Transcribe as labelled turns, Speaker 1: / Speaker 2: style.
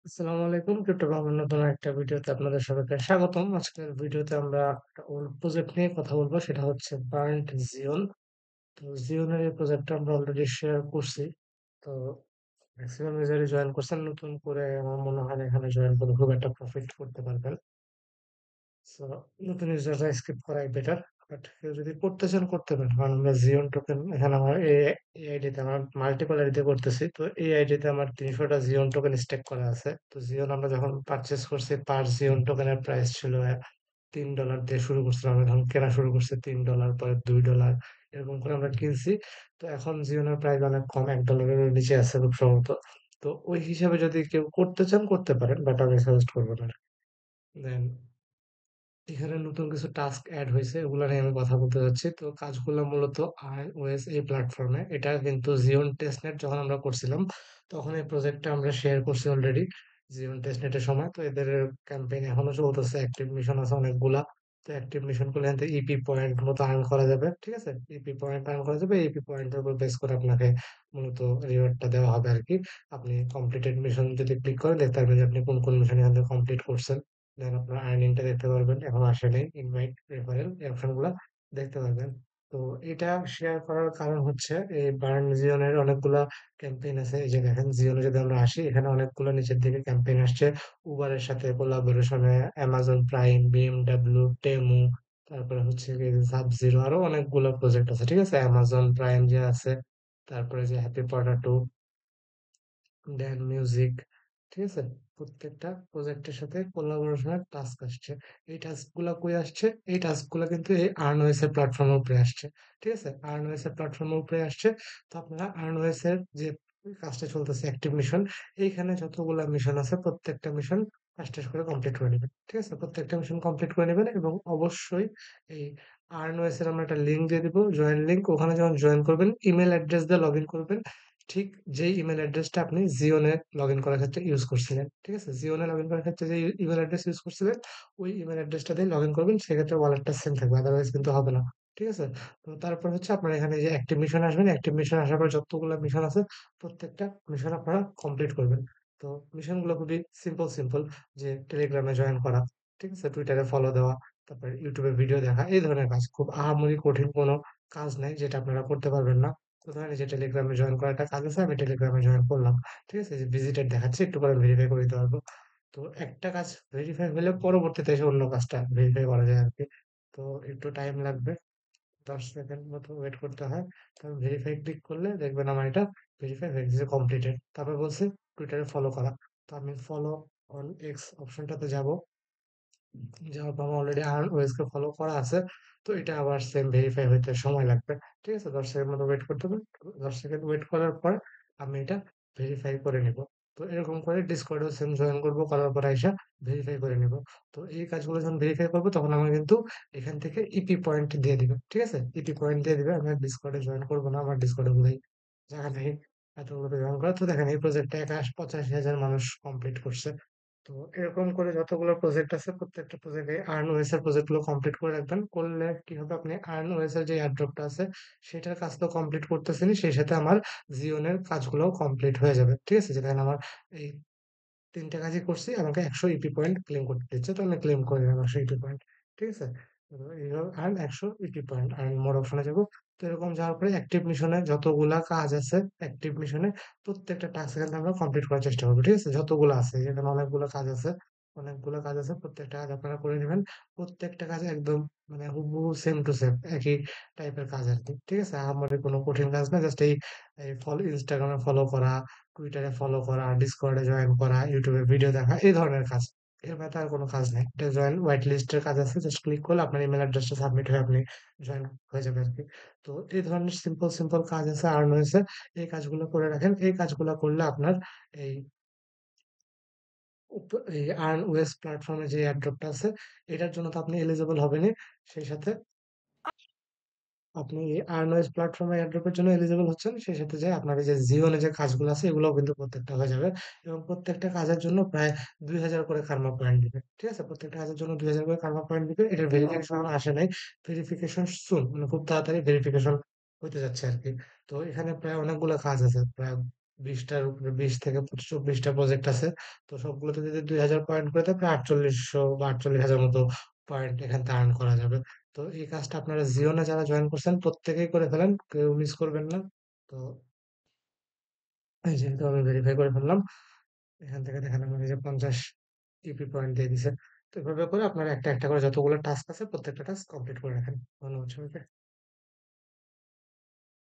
Speaker 1: আসসালামু আলাইকুম। ক্রিপ্টো বাংলার নতুন একটা ভিডিওতে আপনাদের সবাইকে স্বাগতম। আজকের ভিডিওতে আমরা একটা ওল্ড প্রজেক্ট নিয়ে কথা বলবো। সেটা হচ্ছে বার্ন্ট জিওন। তো জিওনের এই প্রজেক্টটা আমরা অলরেডি শেয়ার করছি। তো ম্যাক্সিমাম ইউজারই জয়েন করছেন। নতুন করে আমার মনে হয় না এখানে জয়েন করে খুব একটা প্রফিট করতে পারবেন। সো নতুন ইউজাররা স্কিপ করাই বেটার। বাট কেউ যদি করতে চান করতে পারেন। কারণ আমরা জিওন টোকেন এখানে আমার এই আইডিতে আমার মাল্টিপল আইডিতে করতেছি। তো এই আইডিতে আমার ৩০০টা জিওন টোকেন স্টেক করা আছে। তো জিওন আমরা যখন পারচেজ করছি পার জিওন টোকেনের প্রাইস ছিল $৩ দিয়ে শুরু করছিলাম। আমরা যখন কেনা শুরু করছি $৩ পরে $2 এরকম করে আমরা কিনছি। তো এখন জিওনের প্রাইস অনেক কম, $১ নিচে আছে খুব সম্ভবত। তো ওই হিসাবে যদি কেউ করতে চান করতে পারেন। বাট আমি সাজেস্ট করবো না। দেন এখানে নতুন কিছু টাস্ক এড হয়েছে, ওগুলা নিয়ে আমি কথা বলতে যাচ্ছি। তো কাজগুলো মূলত iOS এই প্ল্যাটফর্মে, এটা কিন্তু জিওন টেস্টনেট যখন আমরা করছিলাম তখন এই প্রজেক্টটা আমরা শেয়ার করছি অলরেডি জিওন টেস্টনেটের সময়। তো এদের ক্যাম্পেইন এখনো চলতেছে, অ্যাক্টিভ মিশন আছে অনেকগুলা। তো অ্যাক্টিভ মিশন করলে এখান থেকে ইপি পয়েন্ট মতো আর্ন করা যাবে, ঠিক আছে? ইপি পয়েন্ট আর্ন করা যাবে, ইপি পয়েন্টের উপর বেস করে আপনাকে মূলত রিওয়ার্ডটা দেওয়া হবে আর কি। আপনি কমপ্লিটেড মিশন যদি ক্লিক করেন দেখতে পারবেন যে আপনি কোন কোন মিশন এখান থেকে কমপ্লিট করছেন। দেন আপনার আর্নিংটা দেখতে পারবেন। এখন আসে নাই ইনভাইট, রেফারেল এই অপশনগুলা দেখতে পারবেন। তো এটা শেয়ার করার কারণ হচ্ছে এই বার্ন জিওনের অনেকগুলা ক্যাম্পেইন আছে। এই যে দেখেন জিওনে যদি আমরা আসি এখানে অনেকগুলো নিচের দিকে ক্যাম্পেইন আসছে। উবারের সাথে কোলাবোরেশনে, অ্যামাজন প্রাইম, বিএমডব্লিউ, টেমু, তারপরে হচ্ছে সাব জিরো, আরো অনেকগুলো প্রজেক্ট আছে, ঠিক আছে? অ্যামাজন প্রাইম যে আছে, তারপরে যে হ্যাপি পটাটো, ড্যান মিউজিক, ঠিক আছে? প্রত্যেকটা প্রজেক্টের সাথে কোলাবোরেশনের টাস্ক আসছে। এই টাস্ক গুলা কই আসছে? এই টাস্ক গুলা কিন্তু এই আর্নওয়েস এর প্ল্যাটফর্মের উপরে আসছে, ঠিক আছে? আর্নওয়েস এর প্ল্যাটফর্মের উপরে আসছে। তো আপনারা আর্নওয়েস এর যে কাজটা চলতেছে অ্যাক্টিভ মিশন, এইখানে যতগুলা মিশন আছে প্রত্যেকটা মিশন ফার্স্ট করে কমপ্লিট করে নেবেন, ঠিক আছে? প্রত্যেকটা মিশন কমপ্লিট করে নেবেন এবং অবশ্যই এই আর্নওয়েস এর আমরা একটা লিঙ্ক দিয়ে দিব, জয়েন লিঙ্ক। ওখানে যখন জয়েন করবেন ইমেল অ্যাড্রেস দিয়ে লগ ইন করবেন, ঠিক যেই ইমেল অ্যাড্রেসটা আপনি জিওনে লগইন করার ক্ষেত্রে ইউজ করছিলেন। ঠিক আছে? জিওনে লগইন করার ক্ষেত্রে যে ইমেল অ্যাড্রেস ইউজ করছিলেন, ওই ইমেল অ্যাড্রেসটা দিয়ে লগইন করবেন। সেক্ষেত্রে ওয়ালেটটা সেম থাকবে। আদারওয়াইজ কিন্তু হবে না। ঠিক আছে? তো তারপর হচ্ছে আপনারা এখানে যে অ্যাক্টিভ মিশন আসবেন, অ্যাক্টিভ মিশন আসার পর যতগুলা মিশন আছে প্রত্যেকটা মিশন আপনারা কমপ্লিট করবেন। তো মিশনগুলো খুবই সিম্পল যে টেলিগ্রামে জয়েন করা, ঠিক আছে? টুইটারে ফলো দেওয়া, তারপরে ইউটিউবে ভিডিও দেখা, এই ধরনের কাজ। খুব আহামরি কঠিন কোনো কাজ নাই যেটা আপনারা করতে পারবেন না। তো ধরেন এই যে টেলিগ্রামে জয়েন করা একটা কাজ আছে, আমি টেলিগ্রামে জয়েন করলাম। ঠিক আছে? যে ভিজিটেড দেখাচ্ছে, একটু পরে ভেরিফাই করে দিতে পারবো। তো একটা কাজ ভেরিফাই হলে পরবর্তীতে এসে অন্য কাজটা ভেরিফাই করা যায় আরকি। তো একটু টাইম লাগবে। ১০ সেকেন্ড মতো ওয়েট করতে হয়। তারপর ভেরিফাই ক্লিক করলে দেখবেন আমার এটা ভেরিফাই হয়ে গেছে, কমপ্লিটেড। তারপর বলছে টুইটারে ফলো করা। তো আমি ফলো অন এক্স অপশনটাতে যাব। যাওয়ার পর আমার অলরেডি ওয়েজকে ফলো করা আছে। তো এটা আবার সেম ভেরিফাই হইতে সময় লাগবে। ঠিক আছে? ১০ সেকেন্ড মতো ওয়েট করতে হবে। ১০ সেকেন্ড ওয়েট করার পর আমি এটা ভেরিফাই করে নিব। তো এরকম করে ডিসকর্ডেও সেম জয়েন করব, করার পর আইসা ভেরিফাই করে নিব। তো এই কাজগুলো যখন ভেরিফাই করব তখন আমার কিন্তু এখান থেকে ইপি পয়েন্ট দিয়ে দিবে। ঠিক আছে? ইপি পয়েন্ট দিয়ে দিবে। আমি আর ডিসকর্ডে জয়েন করব না। আমার ডিসকর্ডে বোধহয় জায়গা নেই এতগুলো জয়েন করার। তো দেখেন এই প্রজেক্টটা ৮৫,০০০ মানুষ কমপ্লিট করছে। তো এরকম করে যতগুলো প্রজেক্ট আছে প্রত্যেকটা প্রজেক্টে আর্নওয়েস এর প্রজেক্ট গুলো কমপ্লিট করে রাখবেন। করলে কি হবে, আপনি আর্নওয়েস এর যে এয়ারড্রপটা আছে সেটার কাজ তো কমপ্লিট করতেছেনই, সেই সাথে আমার জিওনের কাজগুলোও কমপ্লিট হয়ে যাবে। ঠিক আছে? যেখানে আমার এই ৩ টা কাজই করছি, আমাকে ১০০ ইপি পয়েন্ট ক্লেম করতে দিচ্ছে। তো আমি ক্লেম করে নিলাম ১০০ ইপি পয়েন্ট। ঠিক আছে? তো এইভাবে earn ১০০ EP point. Earn more অপশনে যাবো। তো এরকম যাওয়ার পরে অ্যাক্টিভ মিশনে যতগুলা কাজ আছে, অ্যাক্টিভ মিশনে প্রত্যেকটা টাস্ক এখান থেকে আমরা কমপ্লিট করার চেষ্টা করব। ঠিক আছে? যতগুলো আছে, এখানে অনেকগুলো কাজ আছে। অনেকগুলো কাজ আছে। প্রত্যেকটা কাজ আপনারা করে নিবেন। প্রত্যেকটা কাজ একদম মানে হুবহু সেম টু সেম একই টাইপের কাজ আরকি। ঠিক আছে? আহামরি কোনো কঠিন কাজ না। জাস্ট এই ইনস্টাগ্রামে ফলো করা, টুইটারে ফলো করা, ডিসকর্ডে জয়েন করা, ইউটিউবে ভিডিও দেখা, এই ধরনের কাজ। এর বাইরে আর কোনো কাজ নাই। এটা জয়েন হোয়াইট লিস্টের কাজ আছে। জাস্ট ক্লিক করলে আপনার ইমেইল অ্যাড্রেসটা সাবমিট হয়ে আপনি জয়েন হয়ে যাবে আরকি। তো এই ধরনের সিম্পল কাজ আছে আর্ন হয়েছে। এই কাজগুলো করে রাখেন। এই কাজগুলা করলে আপনার এই এই আর্ন ওয়েস প্ল্যাটফর্মে যে এয়ারড্রপটা আছে এটার জন্য তো আপনি এলিজিবল হবেনই। সেই সাথে আপনি আর্নওয়েজ প্ল্যাটফর্মে এয়ারড্রপের জন্য এলিজিবল হচ্ছেন। সেই সাথে যে আপনার এই যে জিওনে যে কাজগুলো আছে এগুলোও কিন্তু প্রত্যেকটা হয়ে যাবে এবং প্রত্যেকটা কাজের জন্য প্রায় ২,০০০ করে কার্মা পয়েন্ট দিবে। ঠিক আছে? প্রত্যেকটা কাজের জন্য ২,০০০ করে কার্মা পয়েন্ট দিবে। এটার ভেরিফিকেশন এখনো আসে নাই। ভেরিফিকেশন সুন, মানে খুব তাড়াতাড়ি ভেরিফিকেশন হইতে যাচ্ছে আরকি। তো এখানে প্রায় অনেকগুলা কাজ আছে। প্রায় 20টার উপরে 20 থেকে 24টা প্রজেক্ট আছে। তো সবগুলোতে যদি 2000 পয়েন্ট করে দেয়, প্রায় 4800 বা 48,000 মতো পয়েন্ট এখান থেকে আর্ন করা যাবে। তো এই কাজটা আপনারা জিওনে যারা জয়েন করছেন প্রত্যেকেই করে ফেলেন, কেউ মিস করবেন না। তো এই যেহেতু আমি ভেরিফাই করে ফেললাম, এখান থেকে দেখেন আমার এই যে 50 ইপি পয়েন্ট দিয়ে দিছে। তো এভাবে করে আপনারা একটা একটা করে যতগুলো টাস্ক আছে প্রত্যেকটা টাস্ক কমপ্লিট করে রাখেন। ধন্যবাদ সবাইকে।